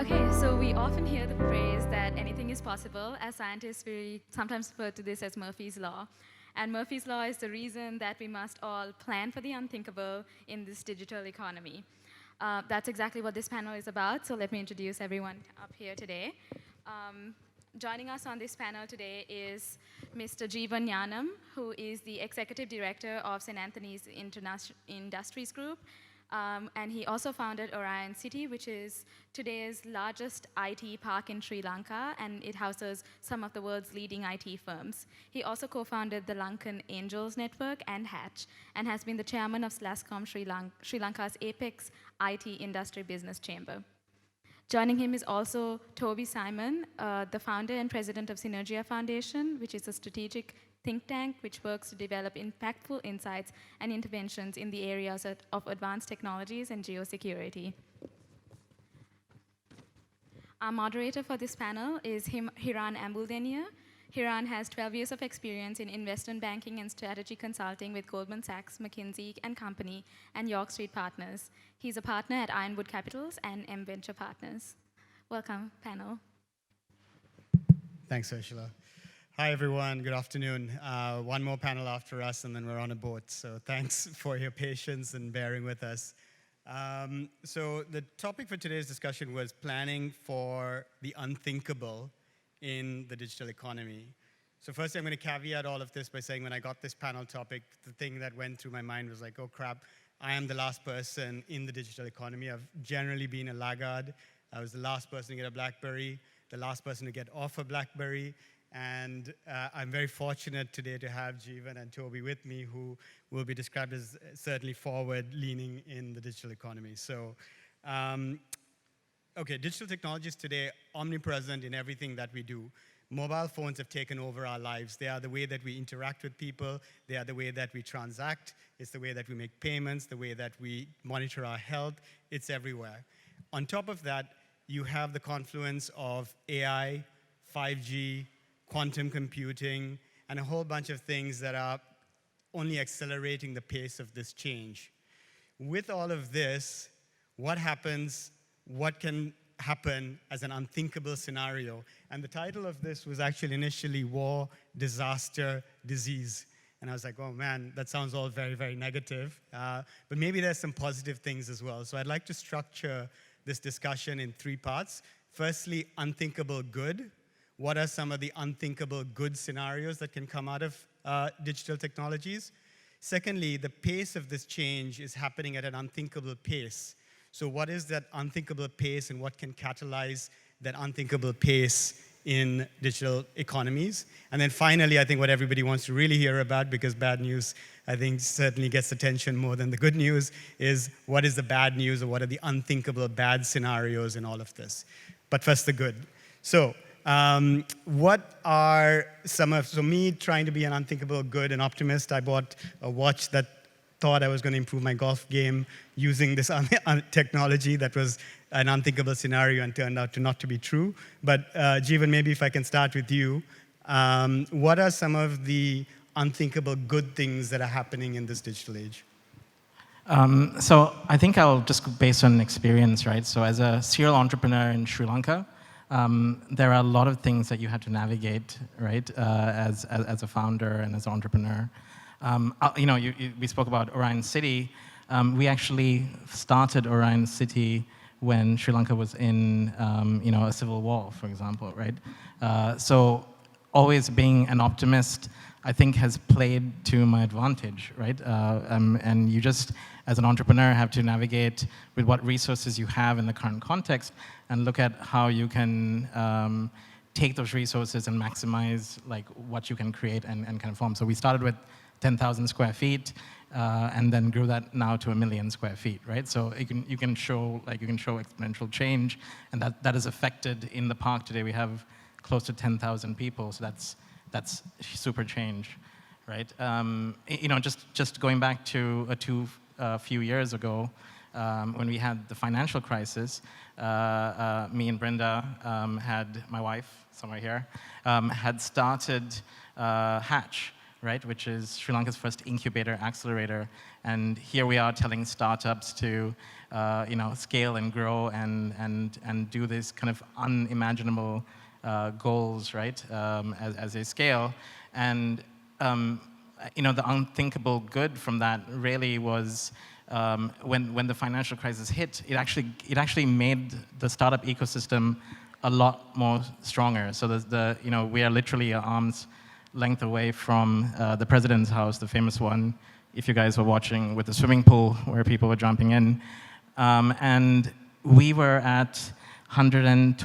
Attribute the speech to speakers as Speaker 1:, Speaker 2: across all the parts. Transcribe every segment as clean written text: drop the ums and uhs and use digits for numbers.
Speaker 1: Okay, so we often hear the phrase that anything is possible. As scientists, we sometimes refer to this as Murphy's Law. And Murphy's Law is the reason that we must all plan for the unthinkable in this digital economy. That's exactly what this panel is about, so let me introduce everyone up here today. Joining us on this panel today is Mr. Jeevan Jnanam, who is the Executive Director of St. Anthony's Industries Group. And he also founded Orion City, which is today's largest IT park in Sri Lanka, and it houses some of the world's leading IT firms. He also co-founded the Lankan Angels Network and Hatch, and has been the chairman of SLASCOM Sri Lanka's apex IT industry business chamber. Joining him is also Toby Simon, the founder and president of Synergia Foundation, which is a strategic think tank which works to develop impactful insights and interventions in the areas of advanced technologies and geosecurity. Our moderator for this panel is Hiran Ambuldeniya. Hiran has 12 years of experience in investment banking and strategy consulting with Goldman Sachs, McKinsey & Company, and York Street Partners. He's a partner at Ironwood Capitals and M Venture Partners. Welcome, panel.
Speaker 2: Thanks, Ursula. Hi, everyone. Good afternoon. One more panel after us, and then we're on a boat. So thanks for your patience and bearing with us. So the topic for today's discussion was planning for the unthinkable in the digital economy. So first, I'm going to caveat all of this by saying when I got this panel topic, the thing that went through my mind was like, oh, crap, I am the last person in the digital economy. I've generally been a laggard. I was the last person to get a BlackBerry, the last person to get off a BlackBerry. And I'm very fortunate today to have Jeevan and Toby with me, who will be described as certainly forward-leaning in the digital economy. So, okay, digital technologies today omnipresent in everything that we do. Mobile phones have taken over our lives. They are the way that we interact with people. They are the way that we transact. It's the way that we make payments, the way that we monitor our health. It's everywhere. On top of that, you have the confluence of AI, 5G, quantum computing, and a whole bunch of things that are only accelerating the pace of this change. With all of this, what happens, what can happen as an unthinkable scenario? And the title of this was actually initially War, Disaster, Disease. And I was like, oh man, that sounds all very, very negative. But maybe there's some positive things as well. So I'd like to structure this discussion in three parts. Firstly, unthinkable good. What are some of the unthinkable good scenarios that can come out of digital technologies? Secondly, the pace of this change is happening at an unthinkable pace. So what is that unthinkable pace, and what can catalyze that unthinkable pace in digital economies? And then finally, I think what everybody wants to really hear about, because bad news, I think, certainly gets attention more than the good news, is what is the bad news, or what are the unthinkable bad scenarios in all of this? But first, the good. So, what are some of, so me trying to be an unthinkable good and optimist, I bought a watch that thought I was going to improve my golf game using this technology that was an unthinkable scenario and turned out to not to be true. But Jeevan, maybe if I can start with you, what are some of the unthinkable good things that are happening in this digital age?
Speaker 3: So I think I'll just based on experience, right? So as a serial entrepreneur in Sri Lanka, there are a lot of things that you have to navigate, right, as a founder and as an entrepreneur. We spoke about Orion City. We actually started Orion City when Sri Lanka was in, a civil war, for example, right? So always being an optimist, I think, has played to my advantage, right? And you just, as an entrepreneur, have to navigate with what resources you have in the current context and look at how you can take those resources and maximize like what you can create and kind of form. So we started with 10,000 square feet and then grew that now to 1 million square feet, right? So you can show exponential change, and that is affected in the park today. We have close to 10,000 people, so that's super change, right? Just going back to a few years ago, when we had the financial crisis, me and Brenda had, my wife, somewhere here, had started Hatch, right, which is Sri Lanka's first incubator accelerator. And here we are telling startups to scale and grow and do this kind of unimaginable goals, right, as they scale. And the unthinkable good from that really was when the financial crisis hit, it actually made the startup ecosystem a lot more stronger. So we are literally an arm's length away from the president's house, the famous one, if you guys were watching, with the swimming pool where people were jumping in. And we were at 120%,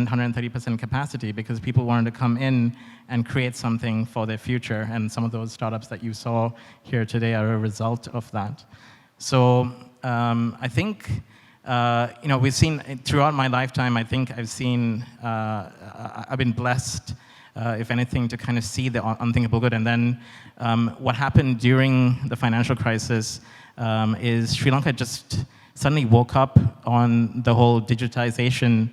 Speaker 3: 130% capacity because people wanted to come in and create something for their future. And some of those startups that you saw here today are a result of that. So I think, we've seen, throughout my lifetime, I think I've been blessed, if anything, to kind of see the unthinkable good. And then what happened during the financial crisis is Sri Lanka just suddenly woke up on the whole digitization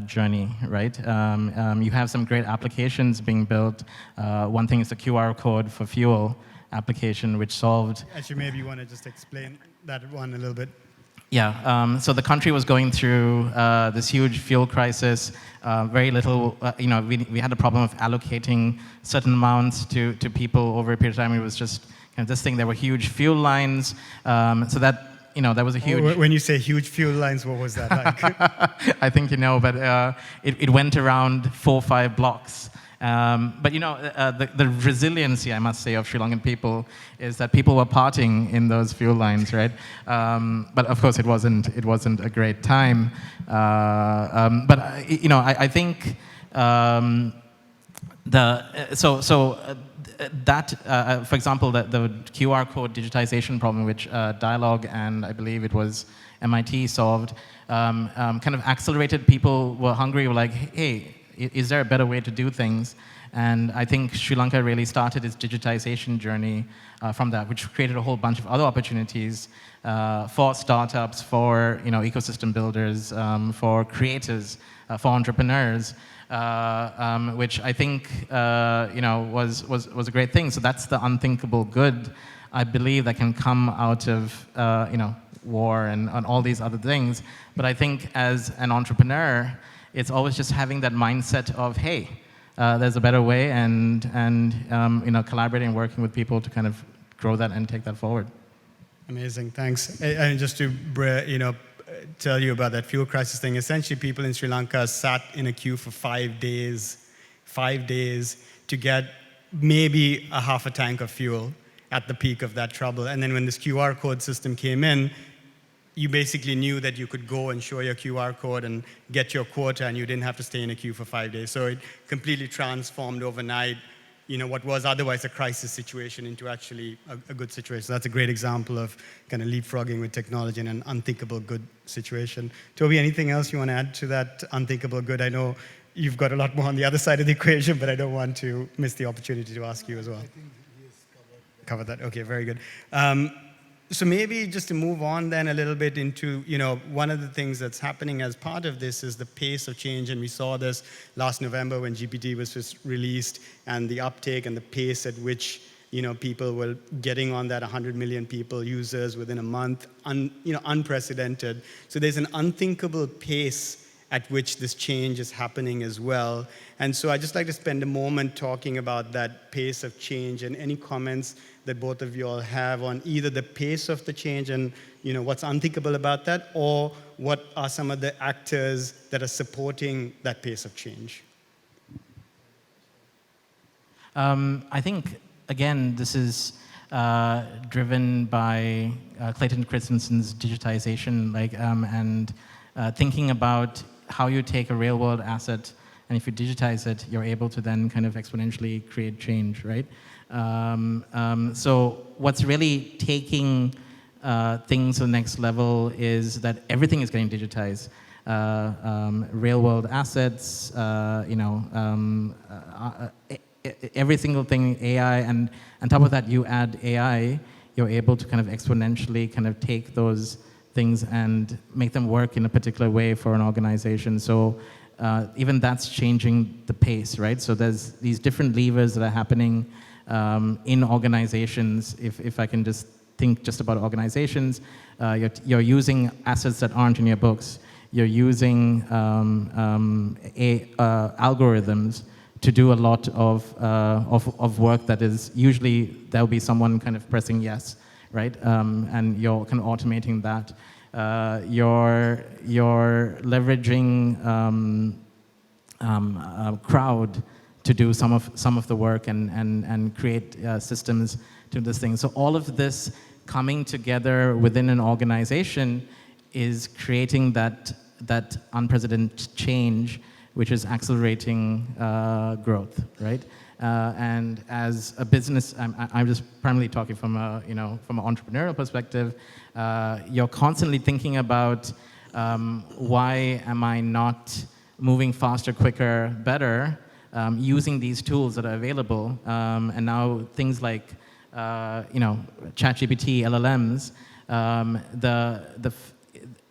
Speaker 3: journey, right? You have some great applications being built. One thing is the QR code for fuel application, which solved...
Speaker 2: Actually, maybe you want to just explain that one a little bit.
Speaker 3: Yeah, so the country was going through this huge fuel crisis. Very little, we had a problem of allocating certain amounts to people over a period of time. It was just kind of this thing. There were huge fuel lines, so that that was a huge...
Speaker 2: When you say huge fuel lines, what was that like?
Speaker 3: I think you know, but it went around 4 or 5 blocks. But the resiliency, I must say, of Sri Lankan people is that people were partying in those fuel lines, right? But of course, it wasn't a great time. But I think for example, the QR code digitization problem, which Dialogue and I believe it was MIT solved, kind of accelerated. People were hungry, were like, hey, is there a better way to do things? And I think Sri Lanka really started its digitization journey from that, which created a whole bunch of other opportunities for startups, for ecosystem builders, for creators, for entrepreneurs, which I think was a great thing. So that's the unthinkable good, I believe, that can come out of war and all these other things. But I think as an entrepreneur, it's always just having that mindset of, hey, there's a better way, and collaborating and working with people to kind of grow that and take that forward.
Speaker 2: Amazing, thanks. And just to tell you about that fuel crisis thing, essentially people in Sri Lanka sat in a queue for 5 days to get maybe a half a tank of fuel at the peak of that trouble. And then when this QR code system came in, you basically knew that you could go and show your QR code and get your quota, and you didn't have to stay in a queue for 5 days. So it completely transformed overnight, what was otherwise a crisis situation into actually a good situation. So that's a great example of kind of leapfrogging with technology in an unthinkable good situation. Toby, anything else you want to add to that unthinkable good? I know you've got a lot more on the other side of the equation, but I don't want to miss the opportunity to ask you as well.
Speaker 4: I think he has covered that.
Speaker 2: Okay, very good. So maybe just to move on then a little bit into, one of the things that's happening as part of this is the pace of change. And we saw this last November when GPT was just released, and the uptake and the pace at which, people were getting on that 100 million people, users within a month, unprecedented. So there's an unthinkable pace at which this change is happening as well. And so I'd just like to spend a moment talking about that pace of change, and any comments that both of you all have on either the pace of the change and what's unthinkable about that, or what are some of the actors that are supporting that pace of change.
Speaker 3: I think, again, this is driven by Clayton Christensen's digitization, and thinking about how you take a real-world asset, and if you digitize it, you're able to then kind of exponentially create change, right? So what's really taking things to the next level is that everything is getting digitized. Real-world assets, every single thing, AI, and on top of that, you add AI, you're able to kind of exponentially kind of take those things and make them work in a particular way for an organization. So even that's changing the pace, right? So there's these different levers that are happening in organizations, if I can just think just about organizations, you're using assets that aren't in your books. You're using algorithms to do a lot of work that is usually there'll be someone kind of pressing yes, right? And you're kind of automating that. You're leveraging crowd to do some of the work and create systems to this thing. So all of this coming together within an organization is creating that unprecedented change, which is accelerating growth, right? And as a business, I'm just primarily talking from from an entrepreneurial perspective. You're constantly thinking about why am I not moving faster, quicker, better, using these tools that are available, and now things like ChatGPT, LLMs.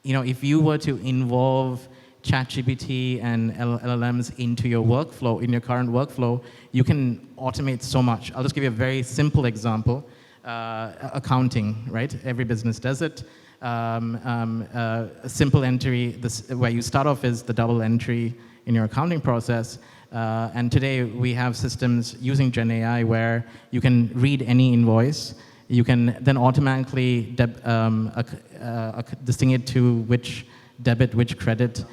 Speaker 3: If you were to involve ChatGPT and LLMs into your workflow, in your current workflow, you can automate so much. I'll just give you a very simple example. Accounting, right? Every business does it. A simple entry, where you start off is the double entry in your accounting process. And today we have systems using Gen AI where you can read any invoice. You can then automatically distinguish to which debit, which credit,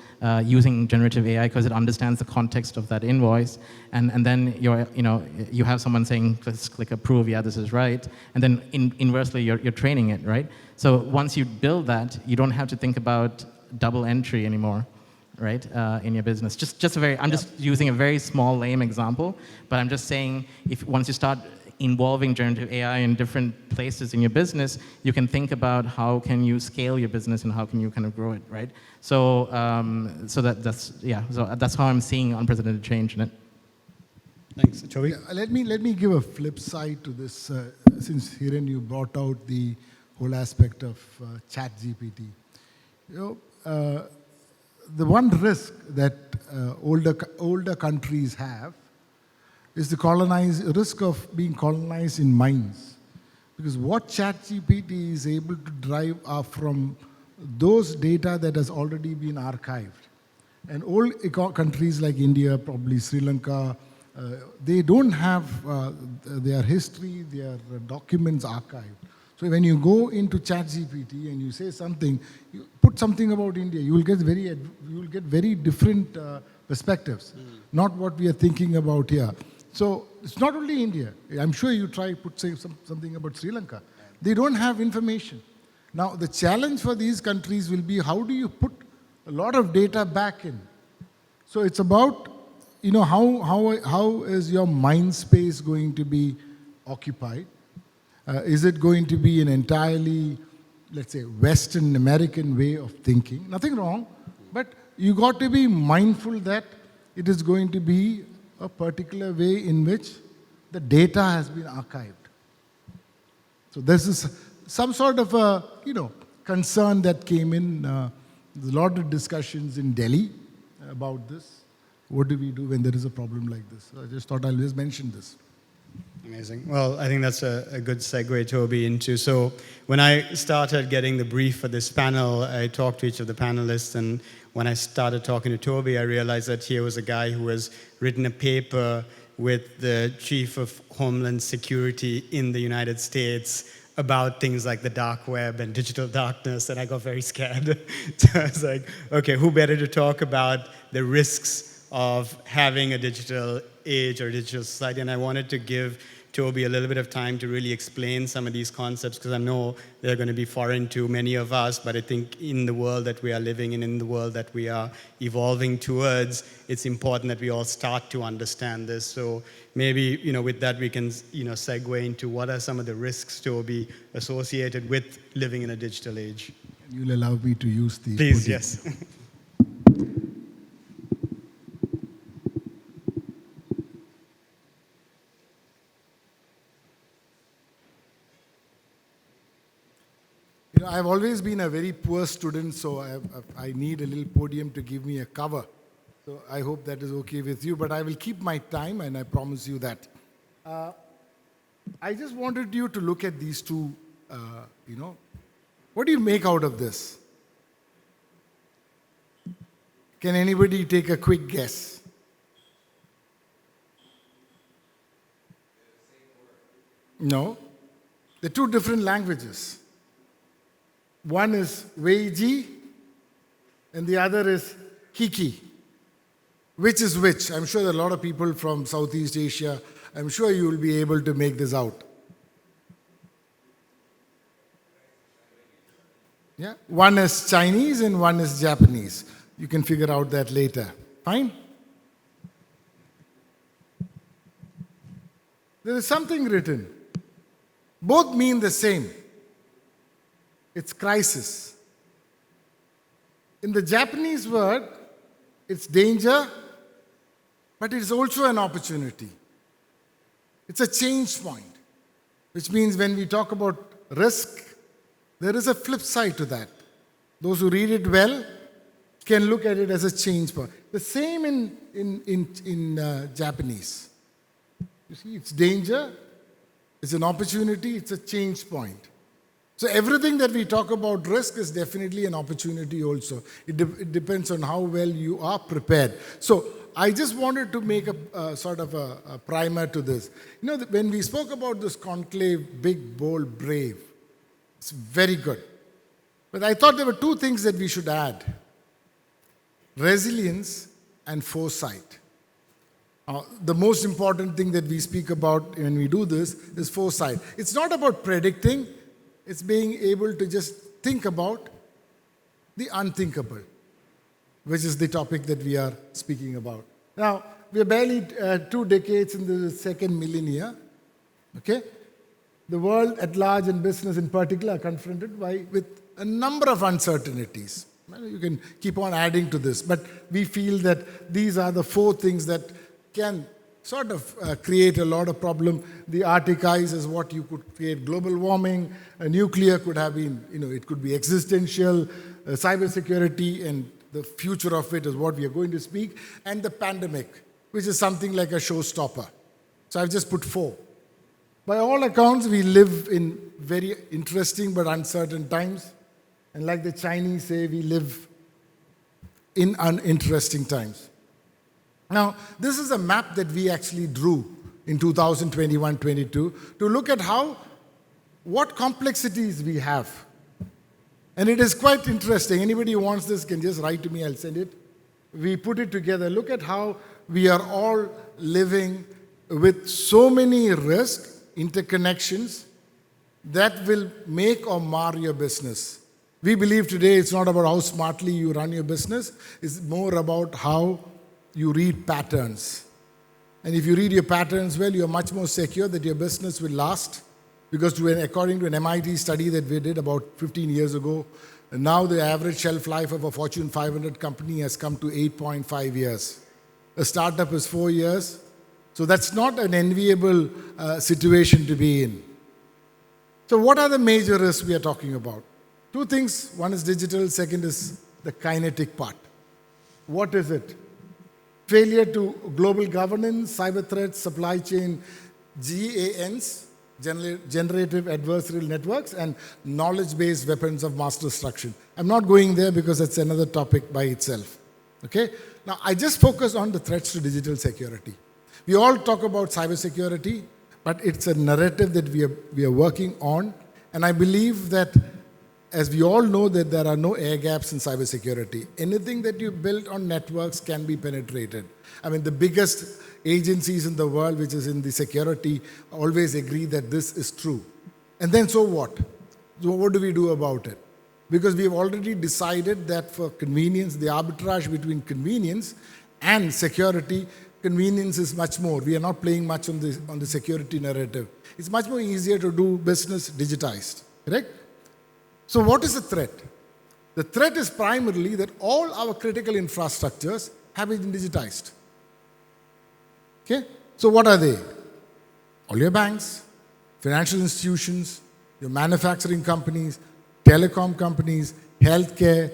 Speaker 3: using generative AI because it understands the context of that invoice. And then you have someone saying, let's click approve, yeah, this is right. And then inversely, you're training it, right? So once you build that, you don't have to think about double entry anymore, right, in your business. I'm just using a very small, lame example, but I'm just saying, once you start involving generative AI in different places in your business, you can think about how can you scale your business and how can you kind of grow it, right? So, that's how I'm seeing unprecedented change in it.
Speaker 2: Thanks, Toby.
Speaker 4: Yeah, let me give a flip side to this, since Hiren, you brought out the whole aspect of ChatGPT. The one risk that older countries have is the risk of being colonized in minds. Because what ChatGPT is able to drive are from those data that has already been archived. And old countries like India, probably Sri Lanka, they don't have their history, their documents archived. So when you go into ChatGPT and you say something, you put something about India, you will get very different perspectives, not what we are thinking about here. So it's not only India. I'm sure you say something about Sri Lanka. They don't have information. Now the challenge for these countries will be how do you put a lot of data back in? So it's about how is your mind space going to be occupied? Is it going to be an entirely, let's say, Western American way of thinking? Nothing wrong, but you got to be mindful that it is going to be a particular way in which the data has been archived. So this is some sort of a concern that came in. There's a lot of discussions in Delhi about this. What do we do when there is a problem like this? So I just thought I'll just mention this.
Speaker 2: Amazing. Well, I think that's a good segue, Toby, into. So when I started getting the brief for this panel, I talked to each of the panelists, and when I started talking to Toby, I realized that here was a guy who has written a paper with the chief of Homeland Security in the United States about things like the dark web and digital darkness, and I got very scared. So I was like, okay, who better to talk about the risks of having a digital age or digital society? And I wanted to give Toby a little bit of time to really explain some of these concepts, because I know they're going to be foreign to many of us, but I think in the world that we are living in the world that we are evolving towards, it's important that we all start to understand this. So maybe, with that we can, segue into what are some of the risks, Toby, associated with living in a digital age.
Speaker 4: You'll allow me to use the
Speaker 2: Please,
Speaker 4: podium.
Speaker 2: yes.
Speaker 4: I've always been a very poor student, so I need a little podium to give me a cover. So I hope that is okay with you, but I will keep my time, and I promise you that. I just wanted you to look at these two, what do you make out of this? Can anybody take a quick guess? No. They're two different languages. One is Weiji and the other is Kiki. Which is which? I'm sure there are a lot of people from Southeast Asia. I'm sure you will be able to make this out. Yeah? One is Chinese and one is Japanese. You can figure out that later. Fine? There is something written. Both mean the same. It's crisis. In the Japanese word, it's danger, but it's also an opportunity. It's a change point, which means when we talk about risk, there is a flip side to that. Those who read it well can look at it as a change point. The same in Japanese. You see, it's danger, it's an opportunity, it's a change point. So everything that we talk about risk is definitely an opportunity also. It depends on how well you are prepared. So I just wanted to make a sort of a primer to this. When we spoke about this conclave, big, bold, brave, it's very good. But I thought there were two things that we should add. Resilience and foresight. The most important thing that we speak about when we do this is foresight. It's not about predicting. It's being able to just think about the unthinkable, which is the topic that we are speaking about. Now, we are barely 2 decades in the second millennia. Okay? The world at large and business in particular are confronted with a number of uncertainties. You can keep on adding to this, but we feel that these are the 4 things that can sort of create a lot of problem. The Arctic ice is what you could create global warming. Nuclear could have been, it could be existential. Cybersecurity and the future of it is what we are going to speak. And the pandemic, which is something like a showstopper. So I've just put 4. By all accounts, we live in very interesting but uncertain times. And like the Chinese say, we live in uninteresting times. Now, this is a map that we actually drew in 2021-22 to look at what complexities we have. And it is quite interesting. Anybody who wants this can just write to me, I'll send it. We put it together. Look at how we are all living with so many risks, interconnections, that will make or mar your business. We believe today it's not about how smartly you run your business, it's more about how you read patterns. And if you read your patterns well, you're much more secure that your business will last. Because according to an MIT study that we did about 15 years ago, now the average shelf life of a Fortune 500 company has come to 8.5 years. A startup is 4 years. So that's not an enviable situation to be in. So what are the major risks we are talking about? 2 things. One is digital, second is the kinetic part. What is it? Failure to global governance, cyber threats, supply chain, GANs, generative adversarial networks, and knowledge-based weapons of mass destruction. I'm not going there because that's another topic by itself. Okay? Now, I just focus on the threats to digital security. We all talk about cybersecurity, but it's a narrative that we are working on, and I believe that as we all know that there are no air gaps in cybersecurity. Anything that you build on networks can be penetrated. I mean, the biggest agencies in the world, which is in the security, always agree that this is true. And then so what? So what do we do about it? Because we've already decided that for convenience, the arbitrage between convenience and security, convenience is much more. We are not playing much on the security narrative. It's much more easier to do business digitized, correct? So what is the threat? The threat is primarily that all our critical infrastructures have been digitized. Okay? So what are they? All your banks, financial institutions, your manufacturing companies, telecom companies, healthcare,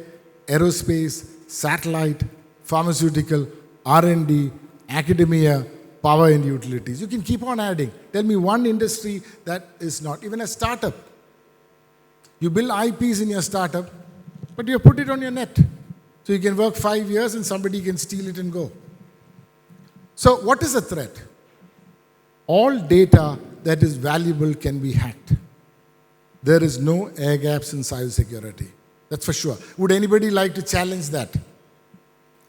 Speaker 4: aerospace, satellite, pharmaceutical, R&D, academia, power and utilities. You can keep on adding. Tell me one industry that is not, even a startup. You build IPs in your startup, but you put it on your net. So you can work 5 years and somebody can steal it and go. So what is the threat? All data that is valuable can be hacked. There is no air gaps in cybersecurity. That's for sure. Would anybody like to challenge that?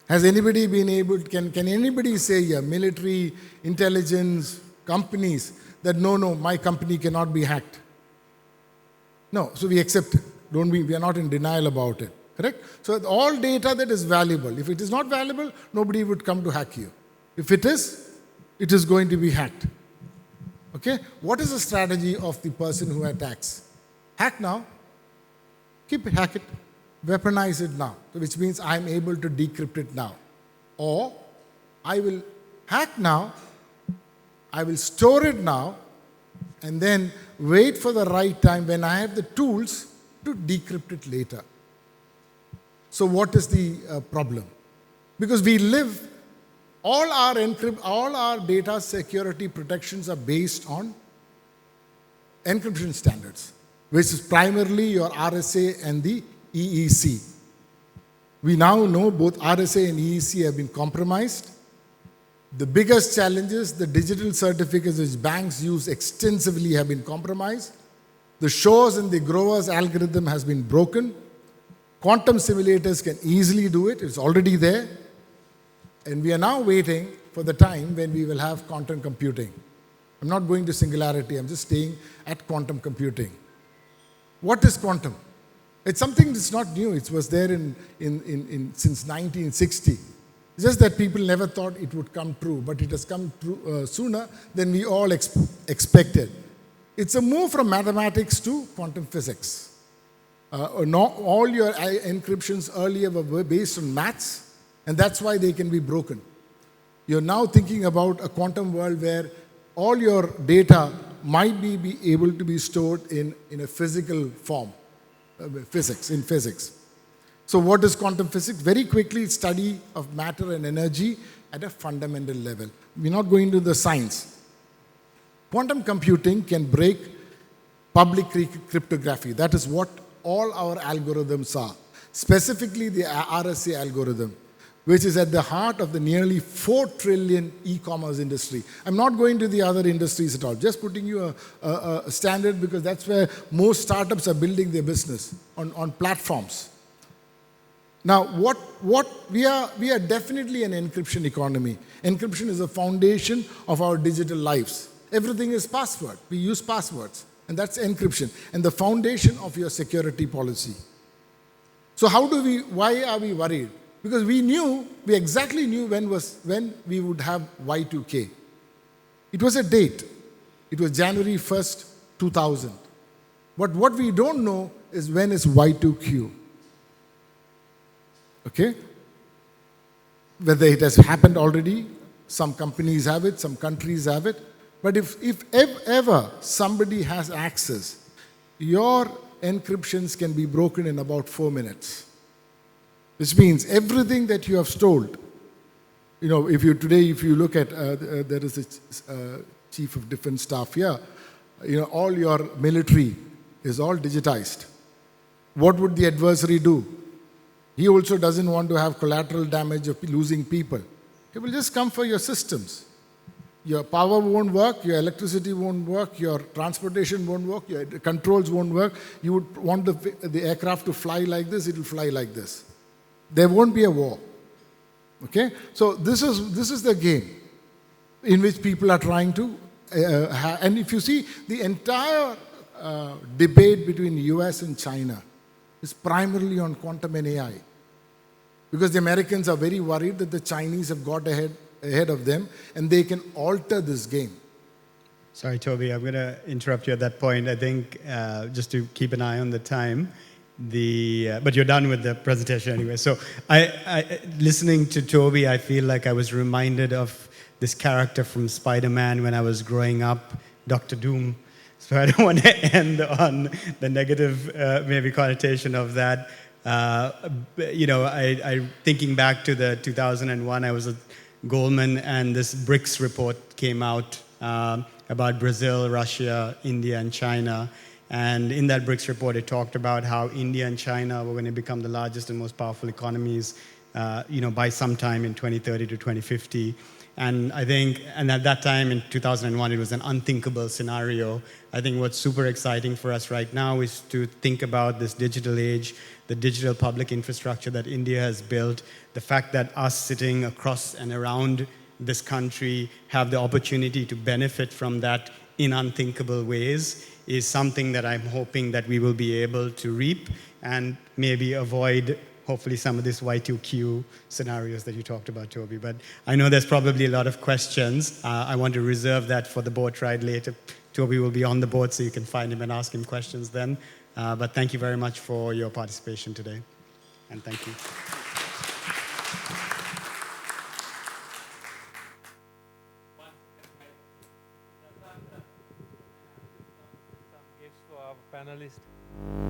Speaker 4: Has anybody been able, can anybody say here, military, intelligence, companies, that no, my company cannot be hacked? No, so we accept it. We are not in denial about it, correct? So all data that is valuable, if it is not valuable, nobody would come to hack you. If it is going to be hacked. Okay? What is the strategy of the person who attacks? Hack now, hack it, weaponize it now, which means I'm able to decrypt it now. Or I will hack now, I will store it now, and then wait for the right time when I have the tools to decrypt it later. So what is the problem? Because we live, all our data security protections are based on encryption standards, which is primarily your RSA and the EEC. We now know both RSA and EEC have been compromised. The biggest challenges, the digital certificates which banks use extensively have been compromised. The Shores and the Growers algorithm has been broken. Quantum simulators can easily do it. It's already there. And we are now waiting for the time when we will have quantum computing. I'm not going to singularity. I'm just staying at quantum computing. What is quantum? It's something that's not new. It was there since 1960. It's just that people never thought it would come true, but it has come true sooner than we all expected. It's a move from mathematics to quantum physics. All your encryptions earlier were based on maths, and that's why they can be broken. You're now thinking about a quantum world where all your data might be able to be stored in a physical form, in physics. So what is quantum physics? Very quickly, it's study of matter and energy at a fundamental level. We're not going into the science. Quantum computing can break public cryptography. That is what all our algorithms are. Specifically the RSA algorithm, which is at the heart of the nearly 4 trillion e-commerce industry. I'm not going to the other industries at all, just putting you a standard because that's where most startups are building their business, on platforms. Now, we are definitely an encryption economy. Encryption is the foundation of our digital lives. Everything is password. We use passwords, and that's encryption, and the foundation of your security policy. So why are we worried? Because we exactly knew when we would have Y2K. It was a date. It was January 1st, 2000. But what we don't know is when is Y2Q. Okay? Whether it has happened already, some companies have it, some countries have it. But if ever somebody has access, your encryptions can be broken in about 4 minutes. Which means everything that you have stored, if you look at, there is a chief of defense staff here, all your military is all digitized. What would the adversary do? He also doesn't want to have collateral damage of losing people. He will just come for your systems. Your power won't work, your electricity won't work, your transportation won't work, your controls won't work. You would want the aircraft to fly like this, it will fly like this. There won't be a war. Okay? So this is the game in which people are trying to and if you see the entire debate between US and China is primarily on quantum and AI. Because the Americans are very worried that the Chinese have got ahead of them and they can alter this game.
Speaker 2: Sorry, Toby, I'm going to interrupt you at that point. I think just to keep an eye on the time, but you're done with the presentation anyway. So listening to Toby, I feel like I was reminded of this character from Spider-Man when I was growing up, Dr. Doom. So I don't want to end on the negative maybe connotation of that. Thinking back to the 2001, I was Goldman, and this BRICS report came out about Brazil, Russia, India, and China. And in that BRICS report, it talked about how India and China were going to become the largest and most powerful economies, by sometime in 2030 to 2050. And I think, and at that time in 2001, it was an unthinkable scenario. I think what's super exciting for us right now is to think about this digital age, the digital public infrastructure that India has built, the fact that us sitting across and around this country have the opportunity to benefit from that in unthinkable ways is something that I'm hoping that we will be able to reap and maybe avoid hopefully some of this Y2Q scenarios that you talked about, Toby. But I know there's probably a lot of questions. I want to reserve that for the boat ride later. Toby will be on the boat, so you can find him and ask him questions then. But thank you very much for your participation today. And thank you.
Speaker 5: Some gifts for our panelists.